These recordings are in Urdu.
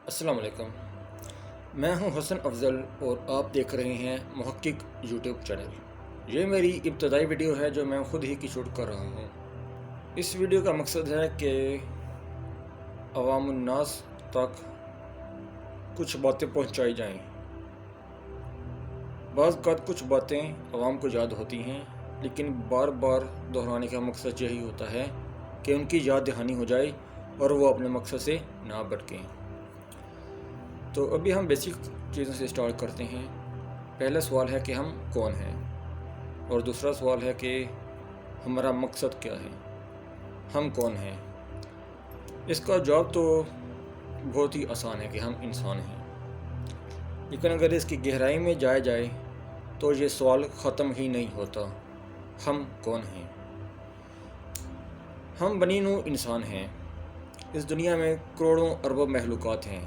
السلام علیکم، میں ہوں حسن افضل اور آپ دیکھ رہے ہیں محقق یوٹیوب چینل۔ یہ میری ابتدائی ویڈیو ہے جو میں خود ہی کی شوٹ کر رہا ہوں۔ اس ویڈیو کا مقصد ہے کہ عوام الناس تک کچھ باتیں پہنچائی جائیں۔ بعض اوقات کچھ باتیں عوام کو یاد ہوتی ہیں، لیکن بار بار دہرانے کا مقصد یہی ہوتا ہے کہ ان کی یاد دہانی ہو جائے اور وہ اپنے مقصد سے نہ بھٹکیں۔ تو ابھی ہم بیسک چیزوں سے اسٹارٹ کرتے ہیں۔ پہلا سوال ہے کہ ہم کون ہیں، اور دوسرا سوال ہے کہ ہمارا مقصد کیا ہے، ہم کون ہیں۔ اس کا جواب تو بہت ہی آسان ہے کہ ہم انسان ہیں، لیکن اگر اس کی گہرائی میں جایا جائے تو یہ سوال ختم ہی نہیں ہوتا۔ ہم کون ہیں؟ ہم بنی نوع انسان ہیں۔ اس دنیا میں کروڑوں اربوں مخلوقات ہیں۔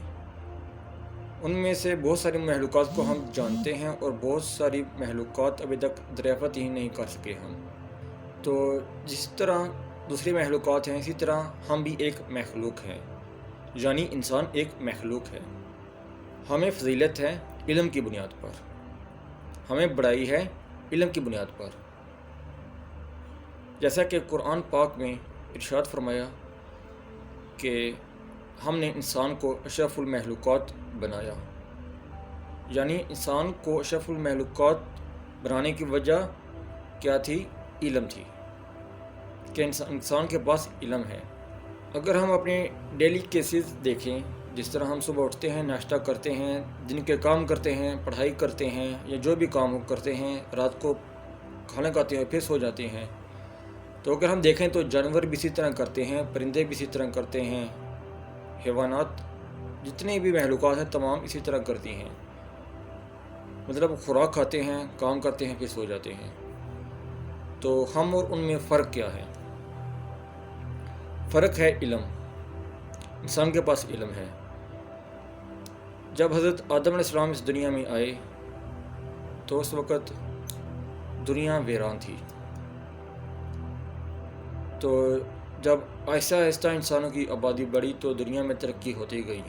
ان میں سے بہت ساری مخلوقات کو ہم جانتے ہیں اور بہت ساری مخلوقات ابھی تک دریافت ہی نہیں کر سکے ہم۔ تو جس طرح دوسری مخلوقات ہیں، اسی طرح ہم بھی ایک مخلوق ہیں، یعنی انسان ایک مخلوق ہے۔ ہمیں فضیلت ہے علم کی بنیاد پر، ہمیں بڑائی ہے علم کی بنیاد پر۔ جیسا کہ قرآن پاک میں ارشاد فرمایا کہ ہم نے انسان کو اشرف المخلوقات بنایا، یعنی انسان کو اشرف المخلوقات بنانے کی وجہ کیا تھی؟ علم تھی، کہ انسان کے پاس علم ہے۔ اگر ہم اپنے ڈیلی کیسز دیکھیں، جس طرح ہم صبح اٹھتے ہیں، ناشتہ کرتے ہیں، دن کے کام کرتے ہیں، پڑھائی کرتے ہیں، یا جو بھی کام کرتے ہیں، رات کو کھانا کھاتے ہیں پھر سو جاتے ہیں، تو اگر ہم دیکھیں تو جانور بھی اسی طرح کرتے ہیں، پرندے بھی اسی طرح کرتے ہیں، حیوانات جتنے بھی مخلوقات ہیں تمام اسی طرح کرتی ہیں۔ مطلب خوراک کھاتے ہیں، کام کرتے ہیں، پھر سو جاتے ہیں۔ تو ہم اور ان میں فرق کیا ہے؟ فرق ہے علم۔ انسان کے پاس علم ہے۔ جب حضرت آدم علیہ السلام اس دنیا میں آئے تو اس وقت دنیا ویران تھی۔ تو جب آہستہ آہستہ انسانوں کی آبادی بڑھی تو دنیا میں ترقی ہوتی گئی،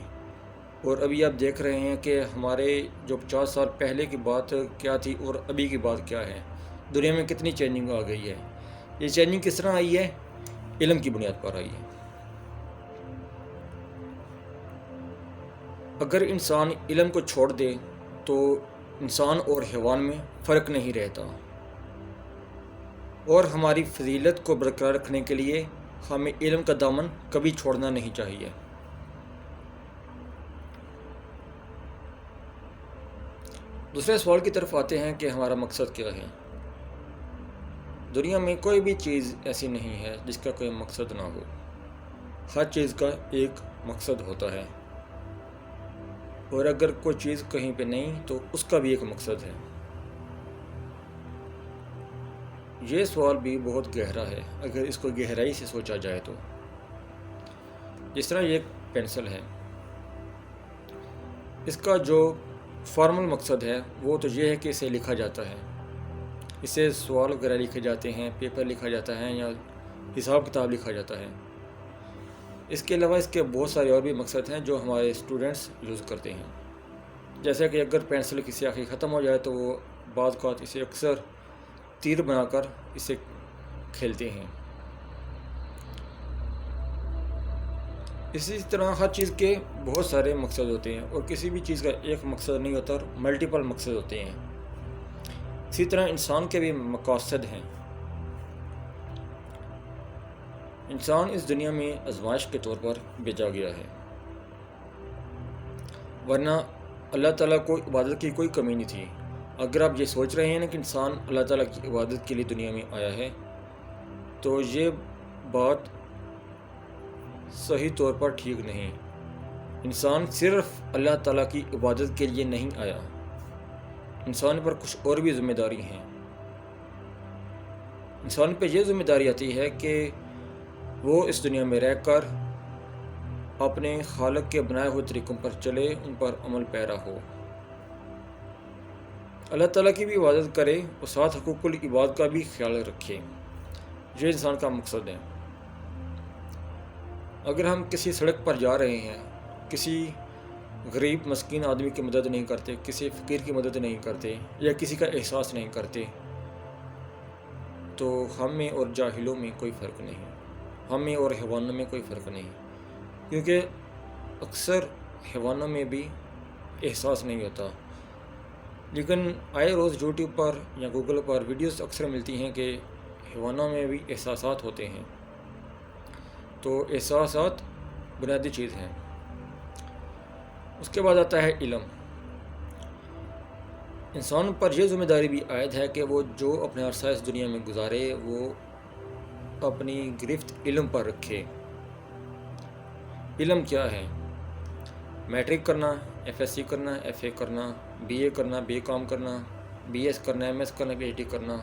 اور ابھی آپ دیکھ رہے ہیں کہ ہمارے جو 50 سال پہلے کی بات کیا تھی اور ابھی کی بات کیا ہے، دنیا میں کتنی چینجنگ آ گئی ہے۔ یہ چینجنگ کس طرح آئی ہے؟ علم کی بنیاد پر آئی ہے۔ اگر انسان علم کو چھوڑ دے تو انسان اور حیوان میں فرق نہیں رہتا، اور ہماری فضیلت کو برقرار رکھنے کے لیے ہمیں علم کا دامن کبھی چھوڑنا نہیں چاہیے۔ دوسرے سوال کی طرف آتے ہیں کہ ہمارا مقصد کیا ہے۔ دنیا میں کوئی بھی چیز ایسی نہیں ہے جس کا کوئی مقصد نہ ہو۔ ہر چیز کا ایک مقصد ہوتا ہے، اور اگر کوئی چیز کہیں پہ نہیں تو اس کا بھی ایک مقصد ہے۔ یہ سوال بھی بہت گہرا ہے اگر اس کو گہرائی سے سوچا جائے تو۔ جس طرح یہ ایک پینسل ہے، اس کا جو فارمل مقصد ہے وہ تو یہ ہے کہ اسے لکھا جاتا ہے، اسے سوال وغیرہ لکھے جاتے ہیں، پیپر لکھا جاتا ہے، یا حساب کتاب لکھا جاتا ہے۔ اس کے علاوہ اس کے بہت سارے اور بھی مقصد ہیں جو ہمارے اسٹوڈنٹس یوز کرتے ہیں۔ جیسا کہ اگر پینسل کی سیاہی ختم ہو جائے تو وہ بعض اوقات اسے اکثر تیر بنا کر اسے کھیلتے ہیں۔ اسی طرح ہر چیز کے بہت سارے مقصد ہوتے ہیں، اور کسی بھی چیز کا ایک مقصد نہیں ہوتا، اور ملٹیپل مقصد ہوتے ہیں۔ اسی طرح انسان کے بھی مقاصد ہیں۔ انسان اس دنیا میں آزمائش کے طور پر بھیجا گیا ہے، ورنہ اللہ تعالیٰ کو عبادت کی کوئی کمی نہیں تھی۔ اگر آپ یہ سوچ رہے ہیں نا کہ انسان اللہ تعالیٰ کی عبادت کے لیے دنیا میں آیا ہے، تو یہ بات صحیح طور پر ٹھیک نہیں۔ انسان صرف اللہ تعالیٰ کی عبادت کے لیے نہیں آیا، انسان پر کچھ اور بھی ذمہ داری ہیں۔ انسان پہ یہ ذمہ داری آتی ہے کہ وہ اس دنیا میں رہ کر اپنے خالق کے بنائے ہوئے طریقوں پر چلے، ان پر عمل پیرا ہو، اللہ تعالیٰ کی بھی عبادت کرے اور ساتھ حقوق العباد کا بھی خیال رکھے۔ یہ انسان کا مقصد ہے۔ اگر ہم کسی سڑک پر جا رہے ہیں، کسی غریب مسکین آدمی کی مدد نہیں کرتے، کسی فقیر کی مدد نہیں کرتے یا کسی کا احساس نہیں کرتے، تو ہم میں اور جاہلوں میں کوئی فرق نہیں، ہم میں اور حیوانوں میں کوئی فرق نہیں، کیونکہ اکثر حیوانوں میں بھی احساس نہیں ہوتا، لیکن آئے روز یوٹیوب پر یا گوگل پر ویڈیوز اکثر ملتی ہیں کہ حیوانوں میں بھی احساسات ہوتے ہیں۔ تو احساسات بنیادی چیز ہیں۔ اس کے بعد آتا ہے علم۔ انسان پر یہ ذمہ داری بھی عائد ہے کہ وہ جو اپنے عرصہ اس دنیا میں گزارے وہ اپنی گرفت علم پر رکھے۔ علم کیا ہے؟ میٹرک کرنا، ایف ایس سی کرنا، ایف اے کرنا، بی اے کرنا، بی اے کام کرنا، بی ایس کرنا، ایم ایس کرنا، پی ایچ ڈی کرنا،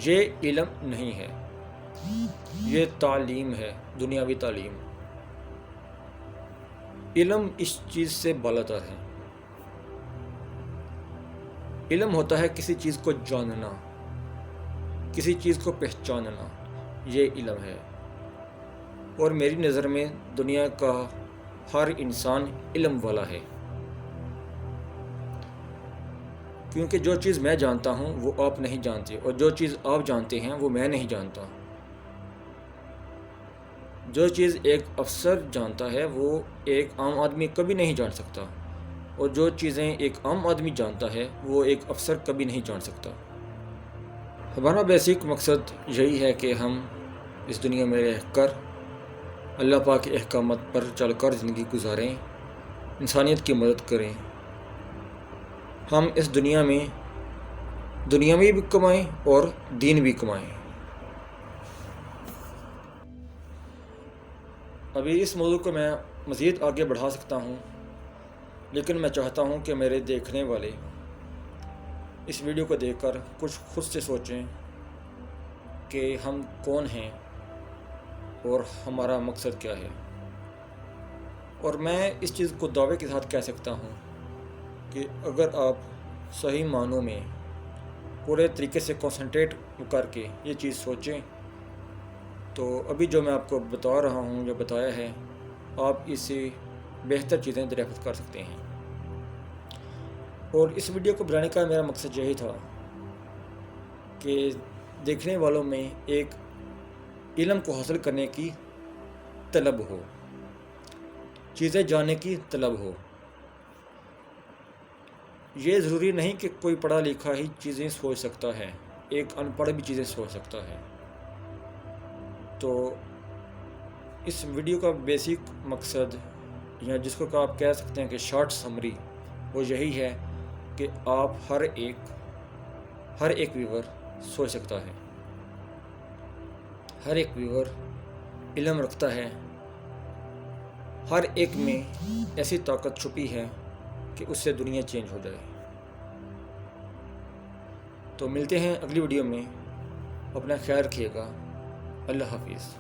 یہ علم نہیں ہے، یہ تعلیم ہے، دنیاوی تعلیم۔ علم اس چیز سے بالاتر ہے۔ علم ہوتا ہے کسی چیز کو جاننا، کسی چیز کو پہچاننا، یہ علم ہے۔ اور میری نظر میں دنیا کا ہر انسان علم والا ہے، کیونکہ جو چیز میں جانتا ہوں وہ آپ نہیں جانتے، اور جو چیز آپ جانتے ہیں وہ میں نہیں جانتا۔ جو چیز ایک افسر جانتا ہے وہ ایک عام آدمی کبھی نہیں جان سکتا، اور جو چیزیں ایک عام آدمی جانتا ہے وہ ایک افسر کبھی نہیں جان سکتا۔ ہمارا بیسک مقصد یہی ہے کہ ہم اس دنیا میں رہ کر اللہ پاک کے احکامات پر چل کر زندگی گزاریں، انسانیت کی مدد کریں، ہم اس دنیا میں دنیاوی بھی کمائیں اور دین بھی کمائیں۔ ابھی اس موضوع کو میں مزید آگے بڑھا سکتا ہوں، لیکن میں چاہتا ہوں کہ میرے دیکھنے والے اس ویڈیو کو دیکھ کر کچھ خود سے سوچیں کہ ہم کون ہیں اور ہمارا مقصد کیا ہے۔ اور میں اس چیز کو دعوے کے ساتھ کہہ سکتا ہوں کہ اگر آپ صحیح معنوں میں پورے طریقے سے کنسنٹریٹ کر کے یہ چیز سوچیں تو ابھی جو میں آپ کو بتا رہا ہوں، جو بتایا ہے، آپ اس سے بہتر چیزیں دریافت کر سکتے ہیں۔ اور اس ویڈیو کو بنانے کا میرا مقصد یہی تھا کہ دیکھنے والوں میں ایک علم کو حاصل کرنے کی طلب ہو، چیزیں جاننے کی طلب ہو۔ یہ ضروری نہیں کہ کوئی پڑھا لکھا ہی چیزیں سوچ سکتا ہے، ایک ان پڑھ بھی چیزیں سوچ سکتا ہے۔ تو اس ویڈیو کا بیسک مقصد، یا جس کو آپ کہہ سکتے ہیں کہ شارٹ سمری، وہ یہی ہے کہ آپ ہر ایک ویور سوچ سکتا ہے، ہر ایک ویور علم رکھتا ہے، ہر ایک میں ایسی طاقت چھپی ہے کہ اس سے دنیا چینج ہو جائے۔ تو ملتے ہیں اگلی ویڈیو میں، اپنا خیال رکھیے گا، اللہ حافظ۔